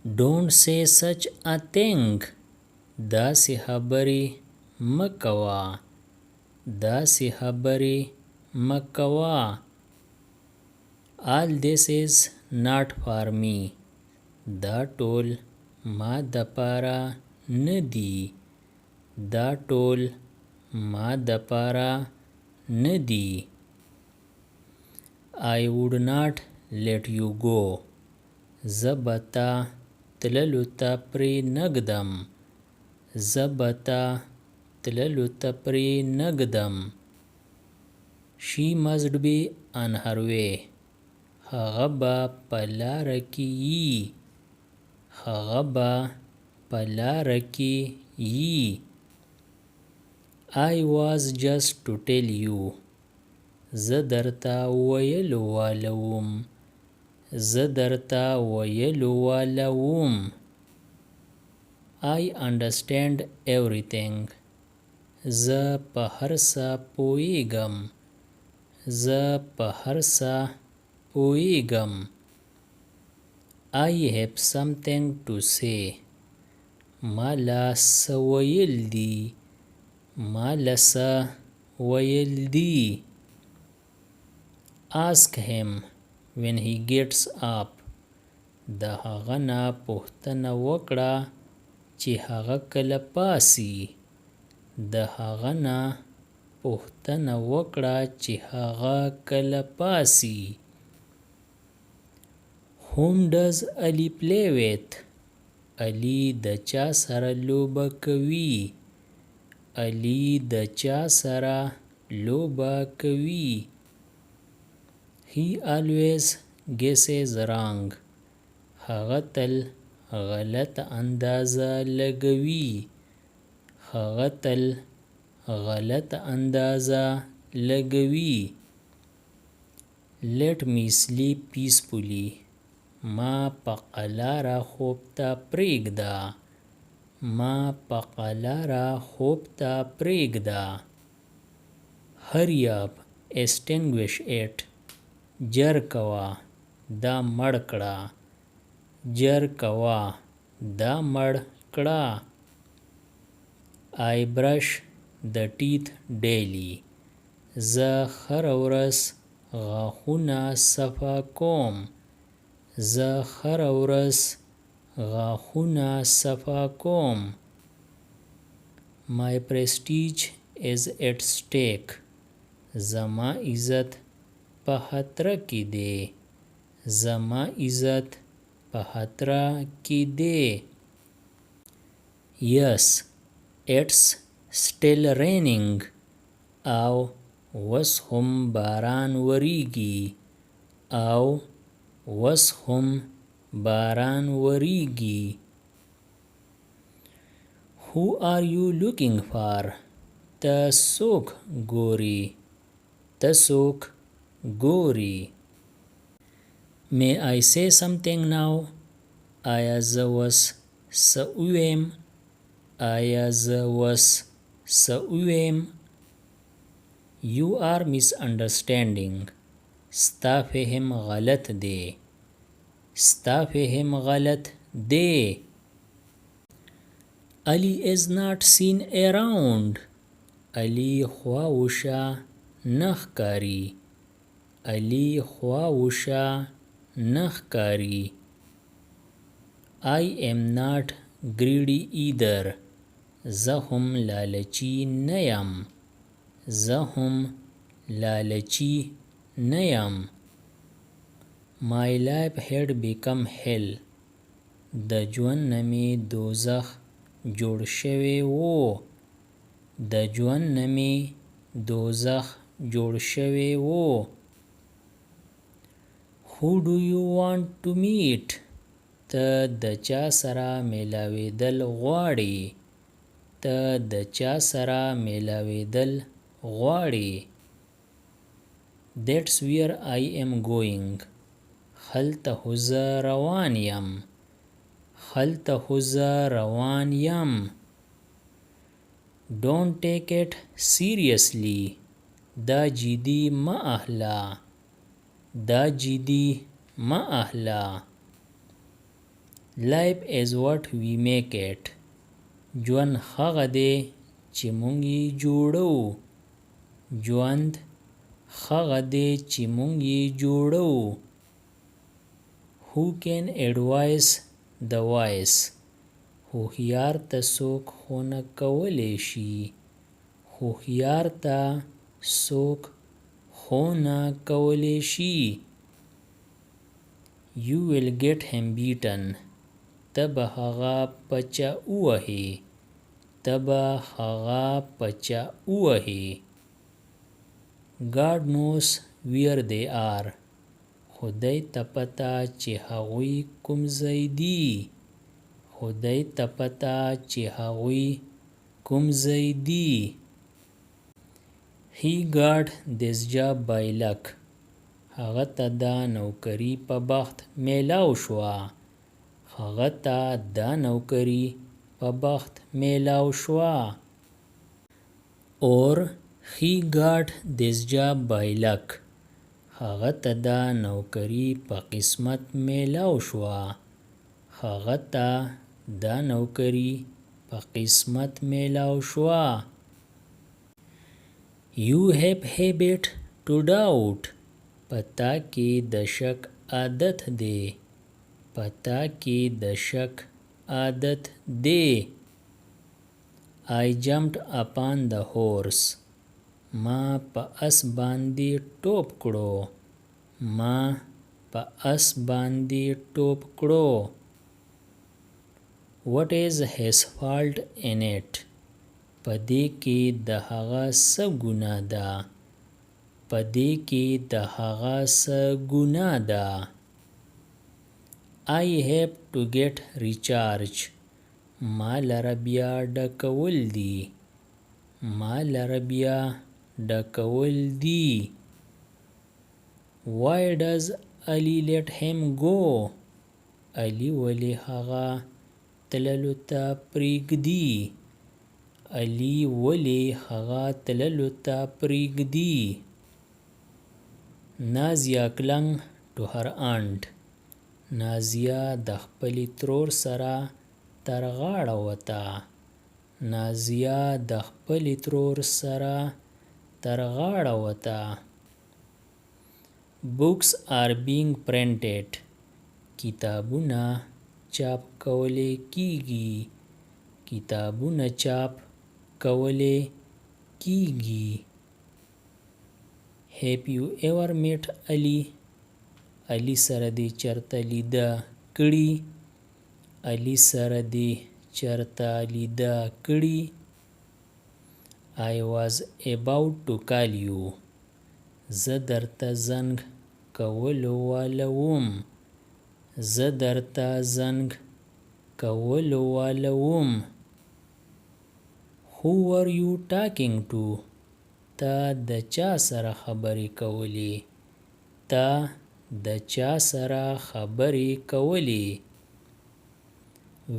Don't say such a thing. داسې خبرې مه کوه. داسې خبرې مه کوه. All this is not for me. دا ټول ما دپاره نه دي. دا ټول ما دپاره نه دي. I would not let you go. زه به تا تللو ته پرې نږدم. زه به تا تللو ته پرې نږدم. She must be on her way. هغه به په لاره کې یي. هغه به په لاره کې یي. I was just to tell you. زه درته ویلو واله وم. زه درته ویلو واله وم. I understand everything. زه په هر څه پوهیږم. زه په هر څه پوهیږم. I have something to say. ما له څه ویل دي. ما له څه ویل دي. Ask him when he gets up. د هغه نه پوښتنه وکړه چې هغه کله پاسي. د هغه نه پوښتنه وکړه چې هغه کله پاسي. Whom does Ali play with? علي د چا سره لوبه کوي. علي د چا سره لوبه کوي. He always guesses wrong. هغه تل غلطه اندازه لګوي. هغه تل غلطه اندازه لګوي. Let me sleep peacefully. ما په قلاره خوب ته پرېږده. ما په قلاره خوب ته پرېږده. Hurry up, extinguish it. جر کوه دا مړ کړه. جر کوه دا مړ کړه. I brush the teeth daily. زه هره ورځ غاښونه صفا کوم. زه هره ورځ غاښونه صفا کوم. My prestige is at stake. زما عزت په خطر کې دی. زما عزت په خطر کې دی. Yes, it's still raining. او وس هم باران وریږي. او وس هم باران وریږي. Who are you looking for? ته څوک ګورې. ته څوک ګورې. May I say something now? آیا زه اوس څه ووایم. آیا زه اوس څه ووایم. You are misunderstanding. ستا فهم غلط دی. ستا فهم غلط دی. Ali is not seen around. Ali خواوشا نه ښکاري. Ali خواوشا نه ښکاري. I am not greedy either. زه هم لالچي نه یم. زه هم لالچي نه یم. My life had become hell. د ژوند نه مې دوزخ جوړ شوی و. د ژوند نه مې دوزخ جوړ شوی و. Who do you want to meet? ته د چا سره میلاویدل غواړې. ته د چا سره میلاویدل غواړې. That's where I am going. هلته خو زه روان یم. هلته خو زه روان یم. Don't take it seriously. دا جدي مه اخله. دا جدي مه اخله. Life is what we make it. ژوند هغه دی چې مونږ یې جوړو. ژوند هغه دی چې مونږ یې جوړو. Who can advise the wise? هوښیار ته څوک ښوونه کولی شي. هوښیار ته څوک ښوونه کولی شي. You will get him beaten. ته به هغه پچه ووهې. ته به هغه پچه ووهې. God knows where they are. خدای ته پته چې هغوی کوم ځای دي. خدای ته پته چې هغوی کوم ځای دي. He got this job by luck. هغه ته دا نوکري په بخت میلاو شوه. هغه ته دا نوکري په بخت میلاو شوه. Or he got this job by luck. هغه ته دا نوکري په قسمت میلاو شوه. هغه ته دا نوکري په قسمت میلاو شوه. You have habit to doubt. پتا کې د شک عادت دی. پتا کې د شک عادت دی. I jumped upon the horse. ما په اس باندې ټوپ کړو. ما په اس باندې ټوپ کړو. What is his fault in it? په دې کې د هغه څه ګناه ده. په دې کې د هغه څه ګناه ده. I have to get recharge. ما لره بیا ډکول دي. ما لره بیا ډکول دي. Why does Ali let him go? علي ولې هغه تللو ته پرېږدي. علي ولې هغه تللو ته پرېږدي. Nazia clung to her aunt. نازیه د خپلې ترور سره تر غاړه وته. نازیه د خپلې ترور سره تر غاړه وته. Books are being printed. کتابونه چاپ کولی کیږي. کتابونه چاپ کولی کیږي. Have you ever met Ali? علي سره دې چرته لیده کړي. علي سره دې چرته لیده کړي. I was about to call you. زه درته زنګ کولو واله وم. زه درته زنګ کولو واله وم. Who were you talking to? ته د چا سره خبرې کولې. ته د چا سره خبرې کولې.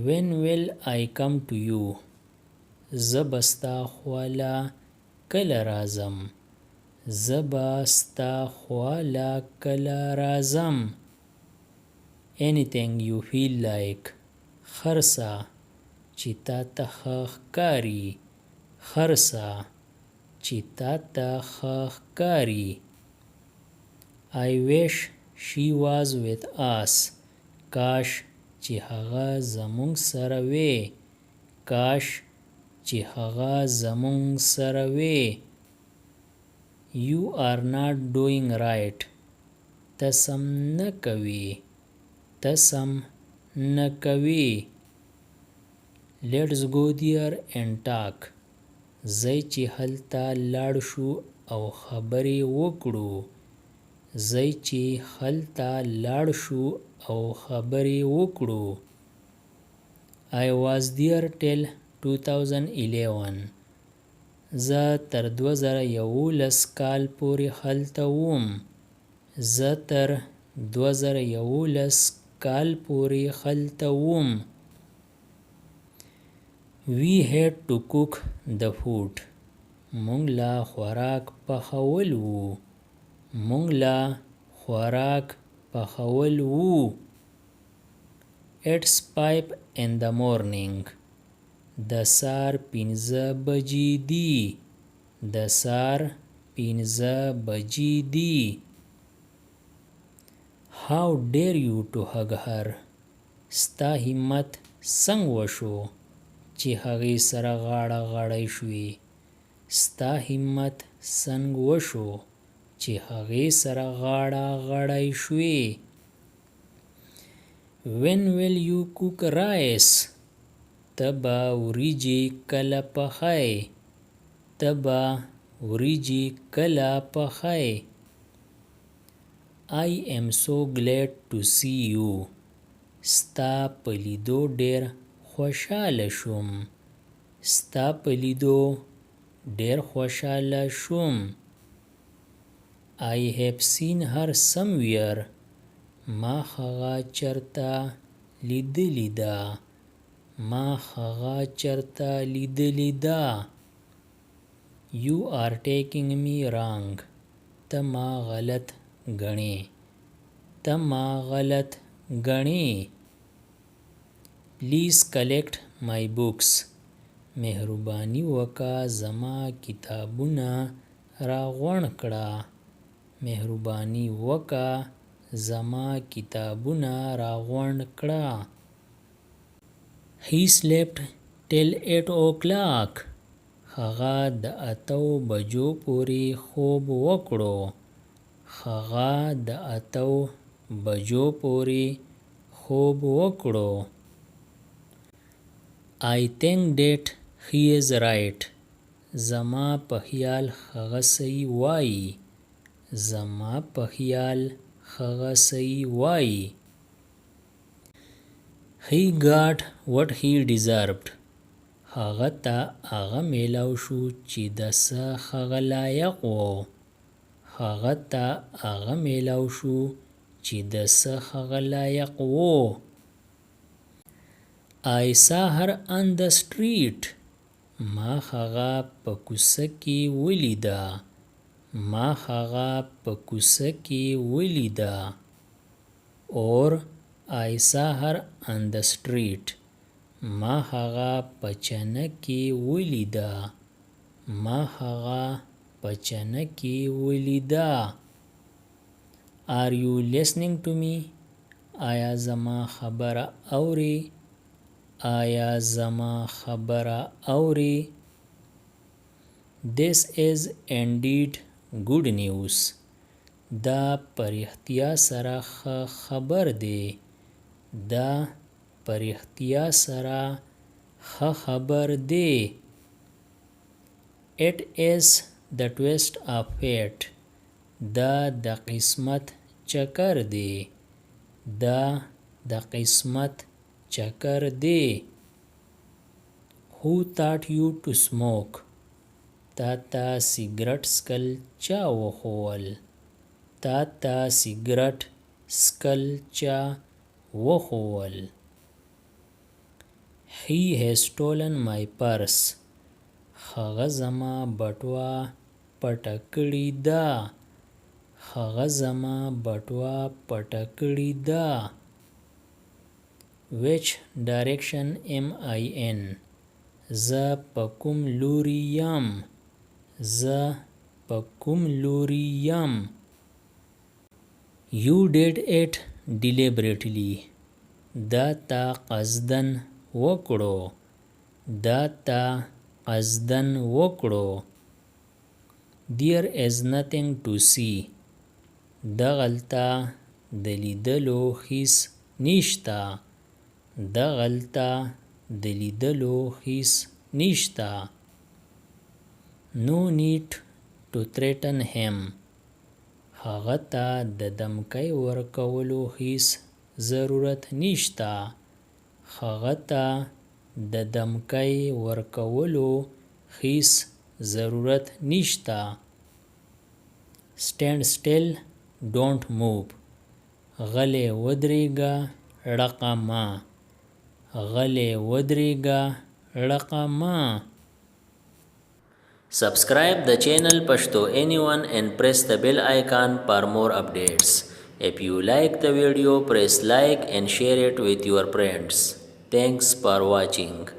When will I come to you? زه به ستا خواله کله راځم. زه به ستا خواله کله راځم. Anything you feel like. خرڅه چې تا ته ښه ښکاري. خرڅه چې تا ته ښه ښکاري. I wish she was with us. کاش چې هغه زمونږ سره وی. کاش چې هغه زمونږ سره وی. You are not doing right. ته سم نه کوې. ته سم نه کوې. Let's go there and talk. ځئ چې هلته لاړ شو او خبرې وکړو. ځئ چې هلته لاړ شو او خبرې وکړو. I was there till 2011. زه تر 2011 کال پورې هلته وم. زه تر 2011 کال پورې هلته وم. We had to cook the food. مونږ لا خوراک پخول وو. مونږ لا خوراک پخول وو. It's 5 in the morning. د سار 5 بجې دي. د سار 5 بجې دي. How dare you to hug her. ستا همت څنګه وشو چې هغې سره غاړه غړۍ شوې. ستا همت څنګه وشو چې هغې سره غاړه غړۍ شوې. When will you cook rice. ته به وریجې کله پخی. ته به وریجې کله پخی. I am so glad to see you. ستا په لیدو ډېر خوشحاله شوم. ستا په لیدو ډېر خوشحاله شوم. I have seen her somewhere. ما هغه چرته لیدلی ده. ما هغه چرته لیدلی ده. You are taking me wrong. ته ما غلط ګڼې. ته ما غلط ګڼې. Please collect my books. مهرباني وکړه زما کتابونه راغونډ کړه. مهرباني وکړه زما کتابونه راغونډ کړه. He slept till 8 o'clock. هغه د 8 بجو پورې خوب وکړو. هغه د 8 بجو پورې خوب وکړو. I think that he is right. زما په خیال هغه صحیح وایي. زما په خیال هغه صحیح وایي. He got what he deserved. هغه ته هغه میلاو شو چې د څه هغه لایق و. هغه ته هغه میلاو شو چې د څه هغه لایق و. I saw her on the street. ما هغه په کوڅه کې ولیده. ما هغه په کوڅه کې ولیده. Or I saw her on the street. ما هغه په چنه کې ولیده. ما هغه په چنه کې ولیده. Are you listening to me? آیا زما خبره اورې؟ آیا زما خبره اورې؟ This is indeed good news. دا په رښتیا سره ښه خبر دی. دا په رښتیا سره ښه خبر دی. It is the twist of fate. دا د قسمت چکر دی. دا د قسمت چکر دی. Who taught you to smoke? تا ته سیګرټ سکل چا وښوول. تا ته سیګرټ سکل چا وښوول. He has stolen my purse. هغه زما بټوه پټه کړې ده. هغه زما بټوه پټه کړې ده. Which direction am I in? زه په کوم لوري یم. زه په کوم لوري یم. You did it deliberately. دا تا قصدن وکړو. دا تا قصدن وکړو. There is nothing to see. دغلته د لیدلو هیڅ نشته. دغلته د لیدلو هیڅ نشته. No need to threaten him. هغه ته د دمکۍ ورکولو هیڅ ضرورت نشته. هغه ته د دمکۍ ورکولو هیڅ ضرورت نشته. Stand still, don't move. غلی ودرېږه ړقه مه. غلی ودرېږه ړقه مه. Subscribe the channel Pashto Anyone and press the bell icon for more updates. If you like the video, press like and share it with your friends. Thanks for watching.